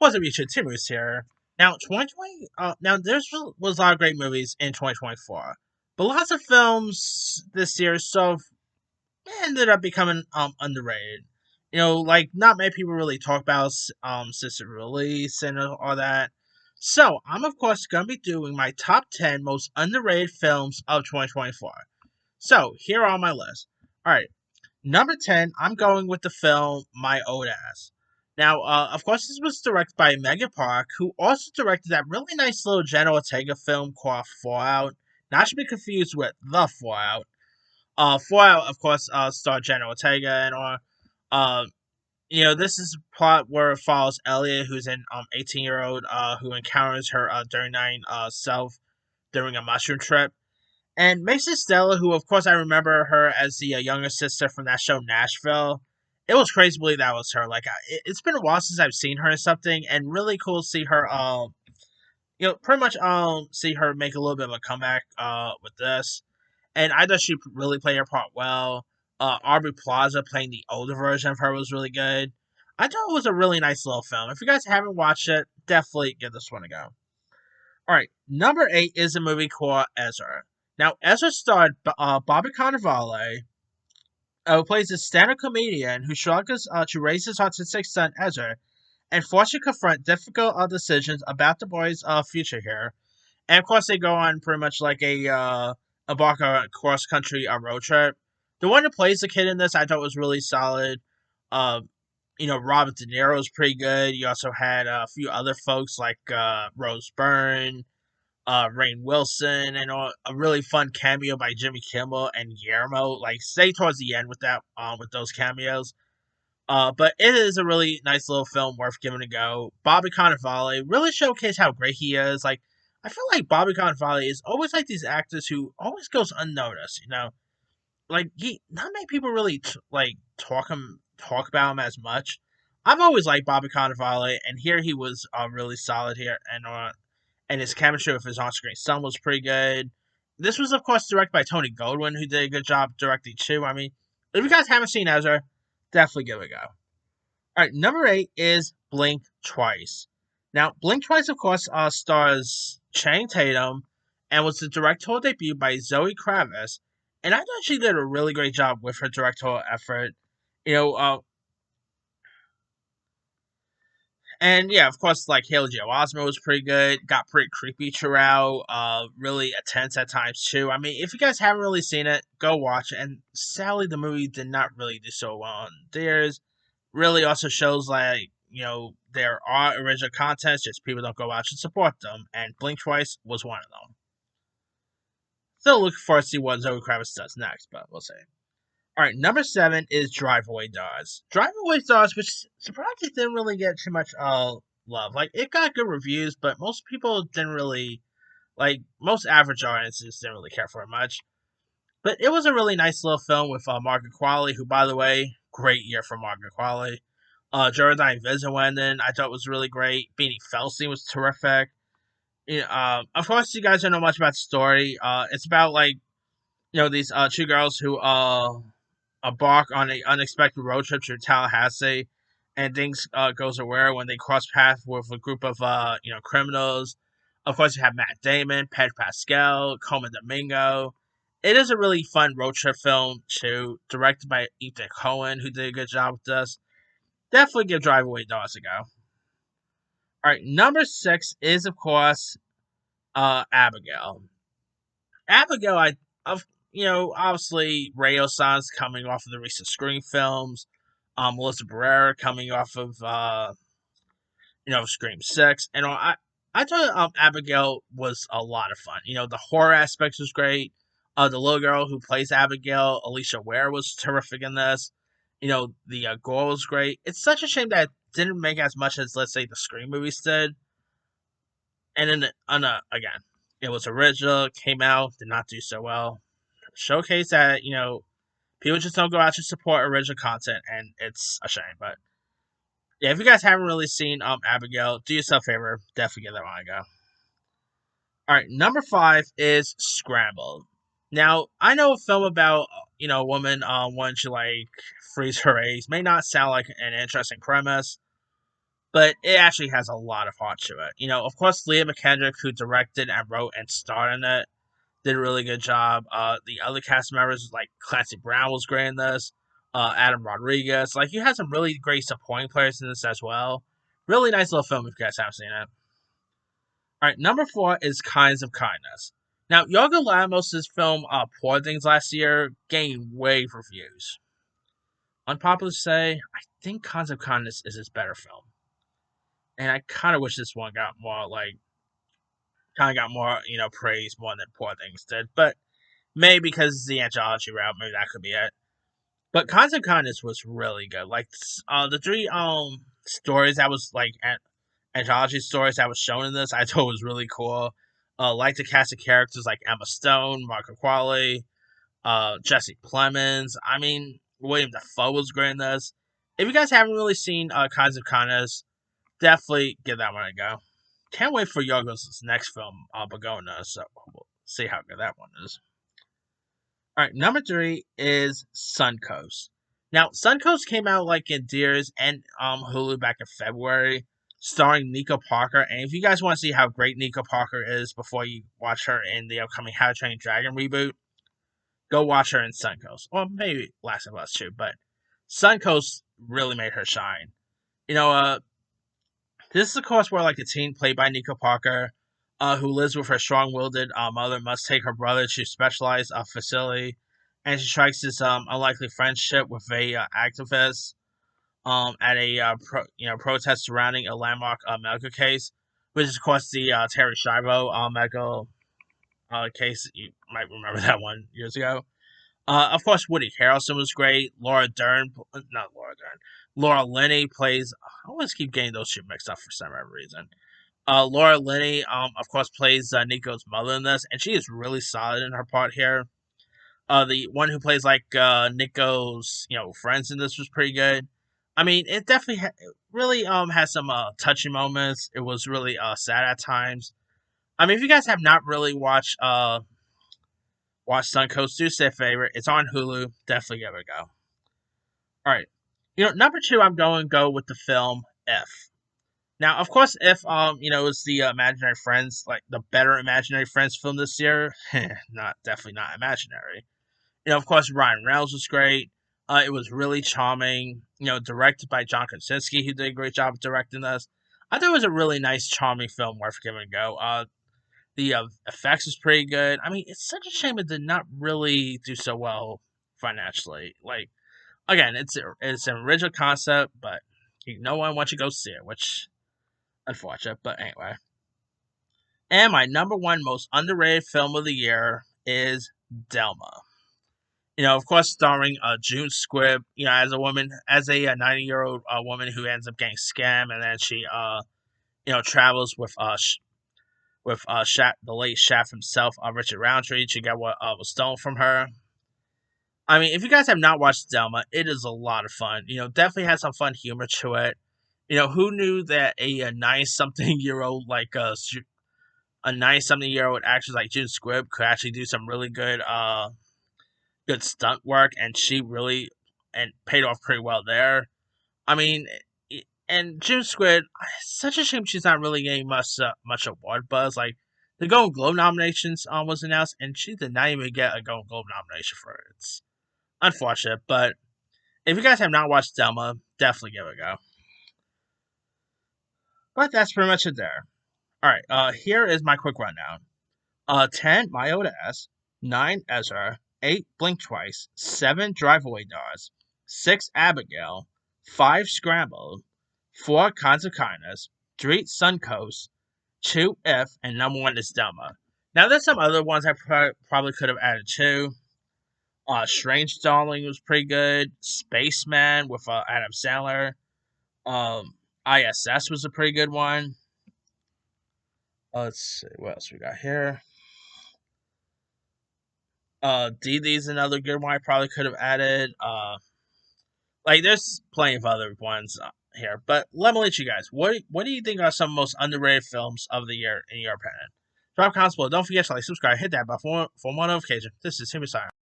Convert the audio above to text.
Wasn't reaching two movies here. Now, 2020. Now was a lot of great movies in 2024, but lots of films this year sort of ended up becoming underrated. Like not many people really talk about since the release and all that. So I'm of course gonna be doing my top 10 most underrated films of 2024. So here are my list. All right, number 10, I'm going with the film Myodas. Now, of course, this was directed by Megan Park, who also directed that really nice little Jenna Ortega film called Fallout. Not to be confused with The Fallout. Fallout, of course, starred Jenna Ortega and all. Uh, this is a plot where it follows Elliot, who's an 18-year-old who encounters her during night self during a mushroom trip. And Mason Stella, who of course I remember her as the younger sister from that show Nashville. It was crazy to believe that was her. Like it's been a while since I've seen her in something, and really cool to see her. Pretty much see her make a little bit of a comeback with this. And I thought she really played her part well. Aubrey Plaza playing the older version of her was really good. I thought it was a really nice little film. If you guys haven't watched it, definitely give this one a go. All right, number 8 is a movie called Ezra. Now, Ezra starred Bobby Cannavale, who plays a stand-up comedian who struggles to raise his autistic son Ezra and forced to confront difficult decisions about the boy's future here. And of course, they go on pretty much like a cross country road trip. The one that plays the kid in this, I thought was really solid. Uh, Robert De Niro was pretty good. You also had a few other folks like Rose Byrne, Rainn Wilson, and a really fun cameo by Jimmy Kimmel and Guillermo. Like, stay towards the end with that, with those cameos. But it is a really nice little film worth giving a go. Bobby Cannavale really showcased how great he is. Like, I feel like Bobby Cannavale is always like these actors who always goes unnoticed. Like he, not many people really like talk about him as much. I've always liked Bobby Cannavale, and here he was really solid here, and his chemistry with his on-screen son was pretty good. This was, of course, directed by Tony Goldwyn, who did a good job directing too. I mean, if you guys haven't seen Ezra, definitely give it a go. All right, number 8 is Blink Twice. Now, Blink Twice, of course, stars Channing Tatum and was the directorial debut by Zoe Kravitz. And I thought she did a really great job with her directorial effort. You know, uh, and yeah, of course, like Haley Joel Osment was pretty good. Got pretty creepy throughout. Really intense at times too. I mean, if you guys haven't really seen it, go watch it. And sadly, the movie did not really do so well on theirs. Really also shows like there are original contents, just people don't go out and support them. And Blink Twice was one of them. Still looking forward to see what Zoe Kravitz does next, but we'll see. All right, number 7 is Drive Away Daughters. Drive Away Daughters, which surprisingly didn't really get too much love. Like it got good reviews, but most people didn't really like. Most average audiences didn't really care for it much. But it was a really nice little film with Margaret Qualley, who, by the way, great year for Margaret Qualley. Geraldine Vincent I thought was really great. Beanie Feldstein was terrific. Of course, you guys don't know much about the story. It's about like these two girls who embark on an unexpected road trip to Tallahassee, and things goes awry when they cross paths with a group of criminals. Of course, you have Matt Damon, Pedro Pascal, Coleman Domingo. It is a really fun road trip film too, directed by Ethan Cohen, who did a good job with this. Definitely give Drive Away Daughters a go. All right, number 6 is of course Abigail. Abigail, of obviously Rayo San's coming off of the recent Scream films. Melissa Barrera coming off of Scream 6, and I thought Abigail was a lot of fun. The horror aspects was great. The little girl who plays Abigail, Alicia Ware, was terrific in this. The gore was great. It's such a shame that it didn't make as much as, let's say, the Scream movies did. And then, again, it was original, came out, did not do so well. Showcase that, people just don't go out to support original content, and it's a shame. But yeah, if you guys haven't really seen Abigail, do yourself a favor, definitely give that one a go. All right, number 5 is Scramble. Now, I know a film about a woman wanting to like freeze her eggs may not sound like an interesting premise, but it actually has a lot of heart to it. Of course, Leah McKendrick, who directed and wrote and starred in it, did a really good job. The other cast members, like Clancy Brown, was great in this. Adam Rodriguez, like you had some really great supporting players in this as well. Really nice little film if you guys haven't seen it. All right, number 4 is Kinds of Kindness. Now, Yorgo Lanthimos' film Poor Things last year gained rave reviews. Unpopular to say, I think Kinds of Kindness is his better film, and I kind of wish this one got more praise more than Poor Things did. But maybe because it's the anthology route, maybe that could be it. But Kinds of Kindness was really good. Like the three stories that was like anthology stories that was shown in this, I thought was really cool. Like the cast of characters like Emma Stone, Mark Qualley, Jesse Plemons. I mean, William Dafoe was great in this. If you guys haven't really seen Kinds of Kindness, definitely give that one a go. Can't wait for Yorgos' next film, Begona, so we'll see how good that one is. All right, number 3 is Suncoast. Now, Suncoast came out like in theaters and Hulu back in February, starring Nico Parker. And if you guys want to see how great Nico Parker is before you watch her in the upcoming How to Train Your Dragon reboot, go watch her in Suncoast. Or maybe Last of Us too, but Suncoast really made her shine. You know, this is, of course, where like a teen played by Nico Parker, who lives with her strong-willed mother, must take her brother to a specialized facility, and she strikes this unlikely friendship with a activist at a protest surrounding a landmark medical case, which is, of course, the Terry Schiavo medical case. You might remember that one years ago. Of course, Woody Harrelson was great. Laura Linney plays. I always keep getting those two mixed up for some reason. Laura Linney, of course, plays Nico's mother in this, and she is really solid in her part here. The one who plays like Nico's, friends in this was pretty good. I mean, it definitely really has some touching moments. It was really sad at times. I mean, if you guys have not really watched Suncoast, do say a favorite. It's on Hulu. Definitely give it a go. All right, number 2, I'm going to go with the film If. Now, of course, if it's the Imaginary Friends, like the better Imaginary Friends film this year, definitely not imaginary. Of course, Ryan Reynolds was great. It was really charming. Directed by John Krasinski, who did a great job of directing this. I thought it was a really nice, charming film worth giving a go. The effects was pretty good. I mean, it's such a shame it did not really do so well financially. Like, again, it's an original concept, but no one wants you to go see it, which unfortunate, but anyway. And my number 1 most underrated film of the year is Delma. Of course, starring June Squibb. As a 90-year-old woman who ends up getting scammed, and then she travels with the late chef himself, Richard Roundtree, to get what was stolen from her. I mean, if you guys have not watched Delma, it is a lot of fun. Definitely has some fun humor to it. Who knew that a 90-something-year-old a 90-something-year-old actress like June Squibb could actually do some really good stunt work, and she really paid off pretty well there. I mean, and June Squibb, it's such a shame she's not really getting much award buzz. Like the Golden Globe nominations was announced, and she did not even get a Golden Globe nomination for it. It's unfortunate, but if you guys have not watched Delma, definitely give it a go. But that's pretty much it there. All right, here is my quick rundown. 10, Myodas. 9, Ezra. 8, Blink Twice. 7, Drive Away Doors. 6, Abigail. 5, Scramble. 4, Kinds of Kindness. 3, Suncoast. 2, If. And number 1 is Delma. Now, there's some other ones I probably could have added too. Strange Darling was pretty good. Spaceman with Adam Sandler. ISS was a pretty good one. Let's see what else we got here. Dee Dee's another good one I probably could have added. There's plenty of other ones here, but let me let you guys. What do you think are some most underrated films of the year in your opinion? Drop comments below. Don't forget to like, subscribe, hit that bell for more notifications. This is Timmy Simon.